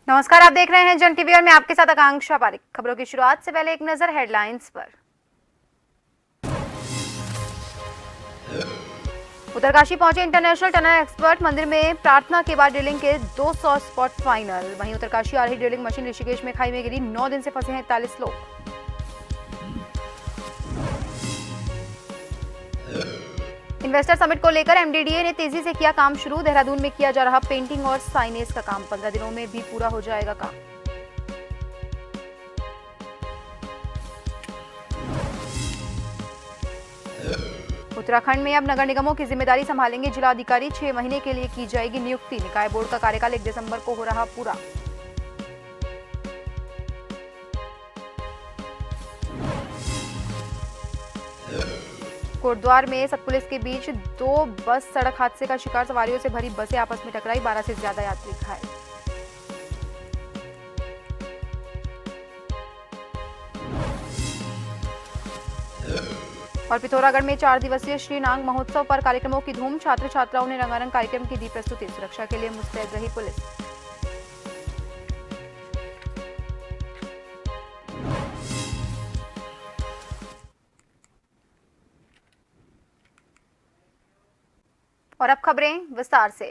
नमस्कार, आप देख रहे हैं जन टीवी और मैं आपके साथ आकांक्षा पारिक। खबरों की शुरुआत से पहले एक नजर हेडलाइंस पर। उत्तरकाशी पहुंचे इंटरनेशनल टनल एक्सपर्ट। मंदिर में प्रार्थना के बाद ड्रिलिंग के 200 स्पॉट फाइनल। वहीं उत्तरकाशी आ रही ड्रिलिंग मशीन ऋषिकेश में खाई में गिरी। 9 दिन से फंसे हैं 41 लोग। इन्वेस्टर समिट को लेकर एमडीडीए ने तेजी से किया काम शुरू। देहरादून में किया जा रहा पेंटिंग और साइनेज का काम 15 दिनों में भी पूरा हो जाएगा काम। उत्तराखंड में अब नगर निगमों की जिम्मेदारी संभालेंगे जिलाधिकारी। 6 महीने के लिए की जाएगी नियुक्ति। निकाय बोर्ड का कार्यकाल 1 दिसंबर को हो रहा पूरा। कोटद्वार में सतपुलिस के बीच 2 बस सड़क हादसे का शिकार। सवारियों से भरी बसें आपस में टकराई। 12 से ज्यादा यात्री घायल। और पिथौरागढ़ में 4 दिवसीय श्री नाग महोत्सव पर कार्यक्रमों की धूम। छात्र छात्राओं ने रंगारंग कार्यक्रम की दी प्रस्तुति। सुरक्षा के लिए मुस्तैद रही पुलिस। और अब खबरें विस्तार से।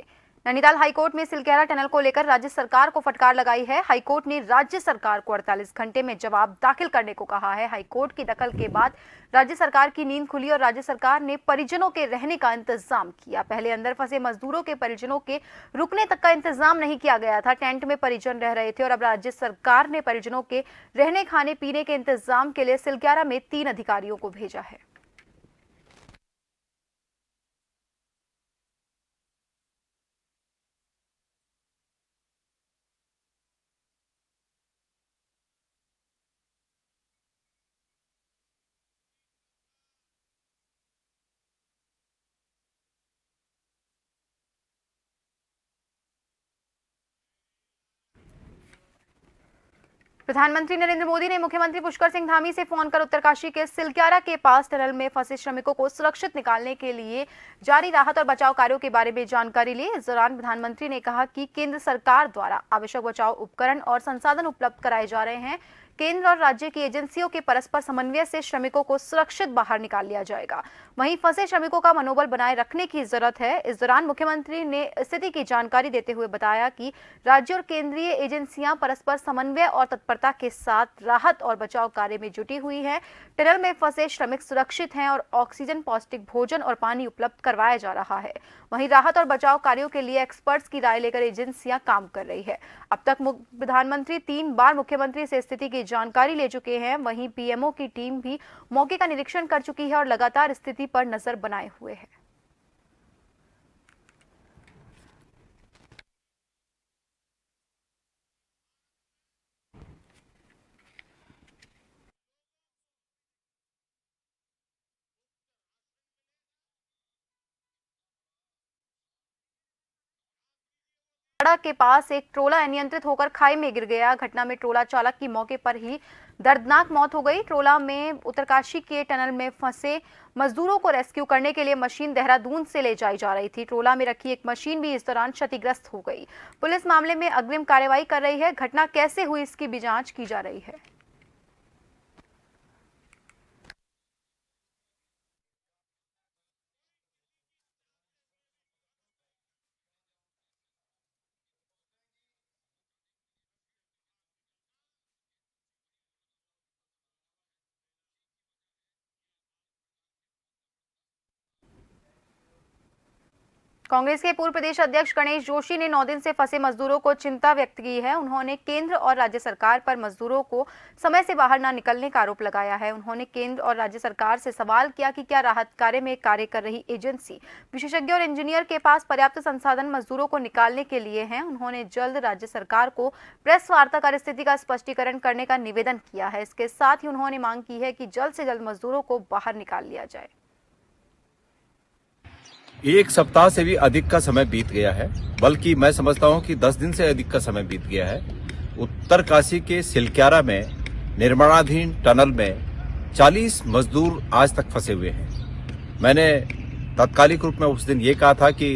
नैनीताल हाईकोर्ट में सिलगेरा टनल को लेकर राज्य सरकार को फटकार लगाई है। हाईकोर्ट ने राज्य सरकार को 48 घंटे में जवाब दाखिल करने को कहा है। हाईकोर्ट की दखल के बाद राज्य सरकार की नींद खुली और राज्य सरकार ने परिजनों के रहने का इंतजाम किया। पहले अंदर फंसे मजदूरों के परिजनों के रुकने तक का इंतजाम नहीं किया गया था। टेंट में परिजन रह रहे थे और अब राज्य सरकार ने परिजनों के रहने खाने पीने के इंतजाम के लिए सिलगेरा में 3 अधिकारियों को भेजा है। प्रधानमंत्री नरेंद्र मोदी ने मुख्यमंत्री पुष्कर सिंह धामी से फोन कर उत्तरकाशी के सिलक्यारा के पास टनल में फंसे श्रमिकों को सुरक्षित निकालने के लिए जारी राहत और बचाव कार्यों के बारे में जानकारी ली। इस दौरान प्रधानमंत्री ने कहा कि केंद्र सरकार द्वारा आवश्यक बचाव उपकरण और संसाधन उपलब्ध कराए जा रहे हैं। केंद्र और राज्य की एजेंसियों के परस्पर समन्वय से श्रमिकों को सुरक्षित बाहर निकाल लिया जाएगा। वहीं फंसे श्रमिकों का मनोबल बनाए रखने की जरूरत है। इस दौरान मुख्यमंत्री ने स्थिति की जानकारी देते हुए बताया कि राज्य और केंद्रीय एजेंसियां परस्पर समन्वय और तत्परता के साथ राहत और बचाव कार्य में जुटी हुई हैं। टनल में फंसे श्रमिक सुरक्षित हैं और ऑक्सीजन, पौष्टिक भोजन और पानी उपलब्ध करवाया जा रहा है। वहीं राहत और बचाव कार्यों के लिए एक्सपर्ट्स की राय लेकर एजेंसियां काम कर रही है। अब तक प्रधानमंत्री 3 बार मुख्यमंत्री से स्थिति की जानकारी ले चुके हैं। वहीं पीएमओ की टीम भी मौके का निरीक्षण कर चुकी है और लगातार स्थिति पर नजर बनाए हुए है। के पास एक ट्रोला अनियंत्रित होकर खाई में गिर गया। घटना में ट्रोला चालक की मौके पर ही दर्दनाक मौत हो गई। ट्रोला में उत्तरकाशी के टनल में फंसे मजदूरों को रेस्क्यू करने के लिए मशीन देहरादून से ले जाई जा रही थी। ट्रोला में रखी एक मशीन भी इस दौरान क्षतिग्रस्त हो गई। पुलिस मामले में अग्रिम कार्रवाई कर रही है। घटना कैसे हुई इसकी भी जांच की जा रही है। कांग्रेस के पूर्व प्रदेश अध्यक्ष गणेश जोशी ने 9 दिन से फंसे मजदूरों को चिंता व्यक्त की है। उन्होंने केंद्र और राज्य सरकार पर मजदूरों को समय से बाहर न निकलने का आरोप लगाया है। उन्होंने केंद्र और राज्य सरकार से सवाल किया कि क्या राहत कार्य में कार्य कर रही एजेंसी, विशेषज्ञ और इंजीनियर के पास पर्याप्त संसाधन मजदूरों को निकालने के लिए हैं। उन्होंने जल्द राज्य सरकार को प्रेस वार्ता कर स्थिति का स्पष्टीकरण करने का निवेदन किया है। इसके साथ ही उन्होंने मांग की है कि जल्द से जल्द मजदूरों को बाहर निकाल लिया जाए। एक सप्ताह से भी अधिक का समय बीत गया है, बल्कि मैं समझता हूं कि 10 दिन से अधिक का समय बीत गया है। उत्तरकाशी के सिलक्यारा में निर्माणाधीन टनल में 40 मजदूर आज तक फंसे हुए हैं। मैंने तात्कालिक रूप में उस दिन ये कहा था कि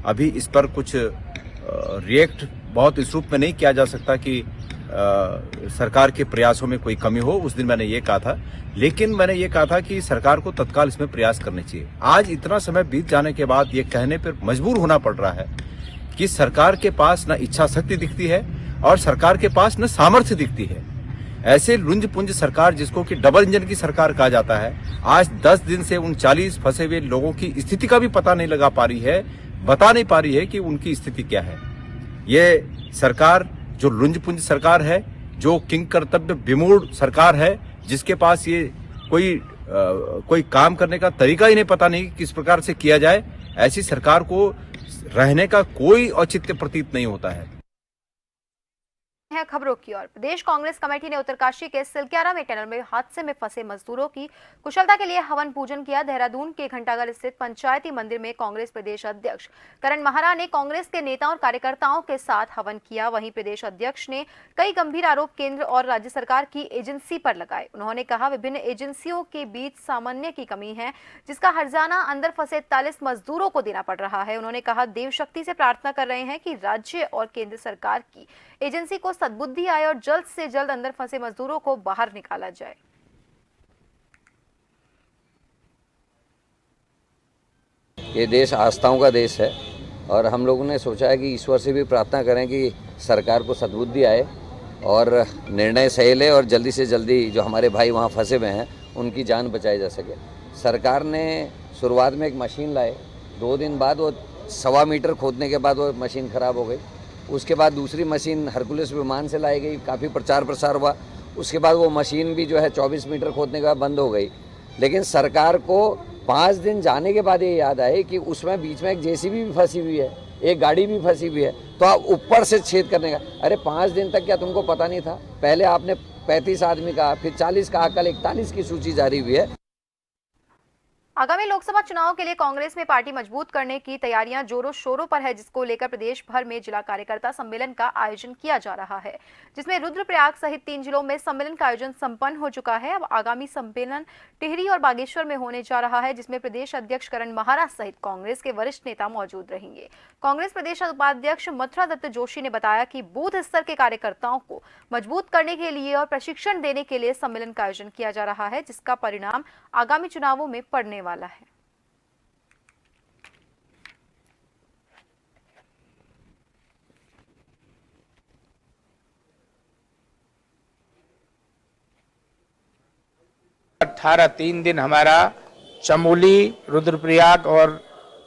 अभी इस पर कुछ रिएक्ट बहुत इस रूप में नहीं किया जा सकता कि सरकार के प्रयासों में कोई कमी हो। उस दिन मैंने ये कहा था, लेकिन मैंने ये कहा था कि सरकार को तत्काल इसमें प्रयास करने चाहिए। आज इतना समय बीत जाने के बाद ये कहने पर मजबूर होना पड़ रहा है कि सरकार के पास न इच्छा शक्ति दिखती है और सरकार के पास न सामर्थ्य दिखती है। ऐसे लुंज पुंज सरकार, जिसको कि डबल इंजन की सरकार कहा जाता है, आज 10 दिन से उन 40 फंसे हुए लोगों की स्थिति का भी पता नहीं लगा पा रही है, बता नहीं पा रही है कि उनकी स्थिति क्या है। ये सरकार जो लुंज पुंज सरकार है, जो किंग कर्तव्य विमूढ़ सरकार है, जिसके पास ये कोई काम करने का तरीका ही नहीं, पता नहीं किस प्रकार से किया जाए, ऐसी सरकार को रहने का कोई औचित्य प्रतीत नहीं होता है। खबरों की ओर, प्रदेश कांग्रेस कमेटी ने उत्तरकाशी के सिलक्यारा में टनल में हादसे में फंसे मजदूरों की कुशलता के लिए हवन पूजन किया। देहरादून के घंटाघर स्थित पंचायती मंदिर में कांग्रेस प्रदेश अध्यक्ष करण महारा ने कांग्रेस के नेताओं और कार्यकर्ताओं के साथ हवन किया। वहीं प्रदेश अध्यक्ष ने कई गंभीर आरोप केंद्र और राज्य सरकार की एजेंसी पर लगाए। उन्होंने कहा, विभिन्न एजेंसियों के बीच सामान्य की कमी है, जिसका हर्जाना अंदर फंसे 41 मजदूरों को देना पड़ रहा है। उन्होंने कहा, देव शक्ति से प्रार्थना कर रहे हैं कि राज्य और केंद्र सरकार की एजेंसी को सद्बुद्धि आए और जल्द से जल्द अंदर फंसे मजदूरों को बाहर निकाला जाए। ये देश आस्थाओं का देश है और हम लोगों ने सोचा है कि ईश्वर से भी प्रार्थना करें कि सरकार को सद्बुद्धि आए और निर्णय सही ले और जल्दी से जल्दी जो हमारे भाई वहाँ फंसे हुए हैं उनकी जान बचाई जा सके। सरकार ने शुरुआत में एक मशीन लाए, 2 दिन बाद वो 1.25 मीटर खोदने के बाद वो मशीन ख़राब हो गई। उसके बाद दूसरी मशीन हरकुलिस विमान से लाई गई, काफ़ी प्रचार प्रसार हुआ। उसके बाद वो मशीन भी जो है 24 मीटर खोदने के बाद बंद हो गई। लेकिन सरकार को 5 दिन जाने के बाद ये याद आए कि उसमें बीच में एक जेसीबी भी फंसी हुई है, एक गाड़ी भी फंसी हुई है, तो आप ऊपर से छेद करने का। अरे 5 दिन तक क्या तुमको पता नहीं था? पहले आपने 35 आदमी कहा, फिर 40 कहा, कल 41 की सूची जारी हुई है। आगामी लोकसभा चुनाव के लिए कांग्रेस में पार्टी मजबूत करने की तैयारियां जोरों शोरों पर है, जिसको लेकर प्रदेश भर में जिला कार्यकर्ता सम्मेलन का आयोजन किया जा रहा है, जिसमें रुद्रप्रयाग सहित 3 जिलों में सम्मेलन का आयोजन संपन्न हो चुका है। अब आगामी सम्मेलन टिहरी और बागेश्वर में होने जा रहा है, जिसमें प्रदेश अध्यक्ष करण महारा सहित कांग्रेस के वरिष्ठ नेता मौजूद रहेंगे। कांग्रेस प्रदेश उपाध्यक्ष मथुरा दत्त जोशी ने बताया कि बूथ स्तर के कार्यकर्ताओं को मजबूत करने के लिए और प्रशिक्षण देने के लिए सम्मेलन का आयोजन किया जा रहा है, जिसका परिणाम आगामी चुनावों में पड़ने वाला है। अठारह 3 दिन हमारा चमोली, रुद्रप्रयाग और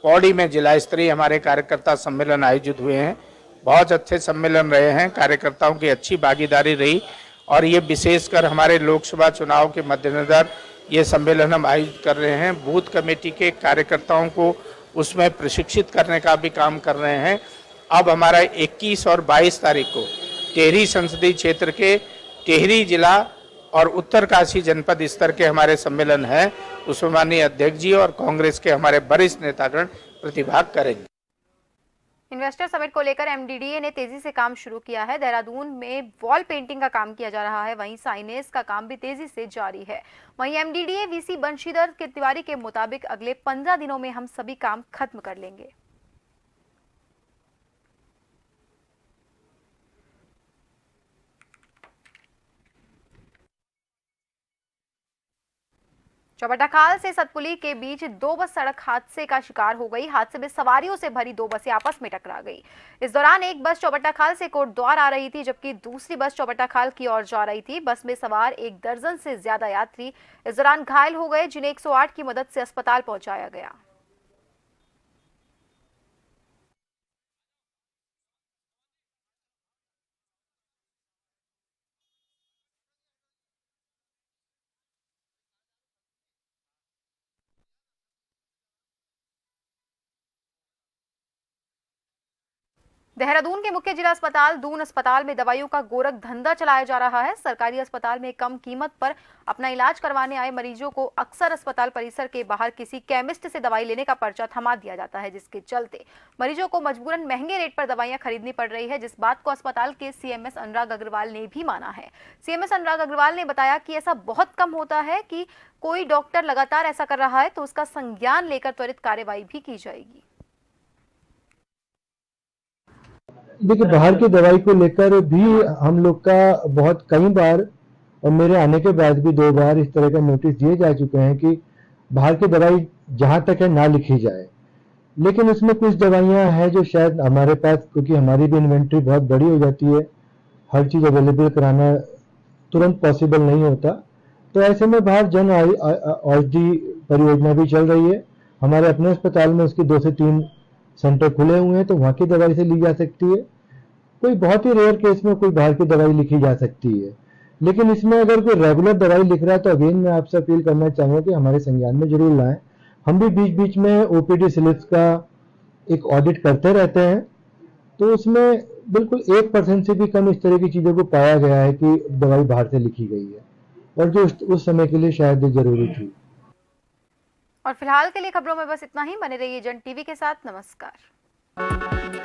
पौड़ी में जिला स्तरीय हमारे कार्यकर्ता सम्मेलन आयोजित हुए हैं। बहुत अच्छे सम्मेलन रहे हैं, कार्यकर्ताओं की अच्छी भागीदारी रही और ये विशेषकर हमारे लोकसभा चुनाव के मद्देनजर ये सम्मेलन हम आयोजित कर रहे हैं। बूथ कमेटी के कार्यकर्ताओं को उसमें प्रशिक्षित करने का भी काम कर रहे हैं। अब हमारा 21 और 22 तारीख को टिहरी संसदीय क्षेत्र के टिहरी जिला और उत्तरकाशी जनपद स्तर के हमारे सम्मेलन है, उसमें माननीय अध्यक्ष जी और कांग्रेस के हमारे वरिष्ठ नेतागण प्रतिभाग करेंगे। इन्वेस्टर समिट को लेकर एमडीडीए ने तेजी से काम शुरू किया है। देहरादून में वॉल पेंटिंग का काम किया जा रहा है, वहीं साइनेज का काम भी तेजी से जारी है। वहीं एमडीडीए वीसी बंशीधर के तिवारी के मुताबिक अगले 15 दिनों में हम सभी काम खत्म कर लेंगे। चौबट्टाखाल से सतपुली के बीच 2 बस सड़क हादसे का शिकार हो गई। हादसे में सवारियों से भरी 2 बसें आपस में टकरा गई। इस दौरान एक बस चौबट्टाखाल से कोटद्वार आ रही थी, जबकि दूसरी बस चौबट्टाखाल की ओर जा रही थी। बस में सवार 1 दर्जन से ज्यादा यात्री इस दौरान घायल हो गए, जिन्हें 108 की मदद से अस्पताल पहुंचाया गया। देहरादून के मुख्य जिला अस्पताल दून अस्पताल में दवाइयों का गोरख धंधा चलाया जा रहा है। सरकारी अस्पताल में कम कीमत पर अपना इलाज करवाने आए मरीजों को अक्सर अस्पताल परिसर के बाहर किसी केमिस्ट से दवाई लेने का पर्चा थमा दिया जाता है, जिसके चलते मरीजों को मजबूरन महंगे रेट पर दवाइयां खरीदनी पड़ रही है, जिस बात को अस्पताल के सीएमएस अनुराग अग्रवाल ने भी माना है। सीएमएस अनुराग अग्रवाल ने बताया कि ऐसा बहुत कम होता है कि कोई डॉक्टर लगातार ऐसा कर रहा है तो उसका संज्ञान लेकर त्वरित कार्रवाई भी की जाएगी। देखिए, बाहर की दवाई को लेकर भी हम लोग का बहुत कई बार और मेरे आने के बाद भी 2 बार इस तरह का नोटिस दिए जा चुके हैं कि बाहर की दवाई जहां तक है ना लिखी जाए। लेकिन उसमें कुछ दवाइयां हैं जो शायद हमारे पास, क्योंकि हमारी भी इन्वेंट्री बहुत बड़ी हो जाती है, हर चीज़ अवेलेबल कराना तुरंत पॉसिबल नहीं होता, तो ऐसे में बाहर जन औषधि परियोजना भी चल रही है। हमारे अपने अस्पताल में उसकी 2 से 3 सेंटर खुले हुए हैं, तो वहाँ की दवाई से ली जा सकती है। कोई बहुत ही रेयर केस में कोई बाहर की दवाई लिखी जा सकती है, लेकिन इसमें अगर कोई रेगुलर दवाई लिख रहा है तो अगेन मैं आपसे अपील करना चाहूँगा कि हमारे संज्ञान में जरूर लाएं। हम भी बीच बीच में ओपीडी स्लिप्स का एक ऑडिट करते रहते हैं, तो उसमें बिल्कुल 1% से भी कम इस तरह की चीज़ों को पाया गया है कि दवाई बाहर से लिखी गई है, और जो उस समय के लिए शायद जरूरी थी। और फिलहाल के लिए खबरों में बस इतना ही। बने रहिए जन टीवी के साथ। नमस्कार।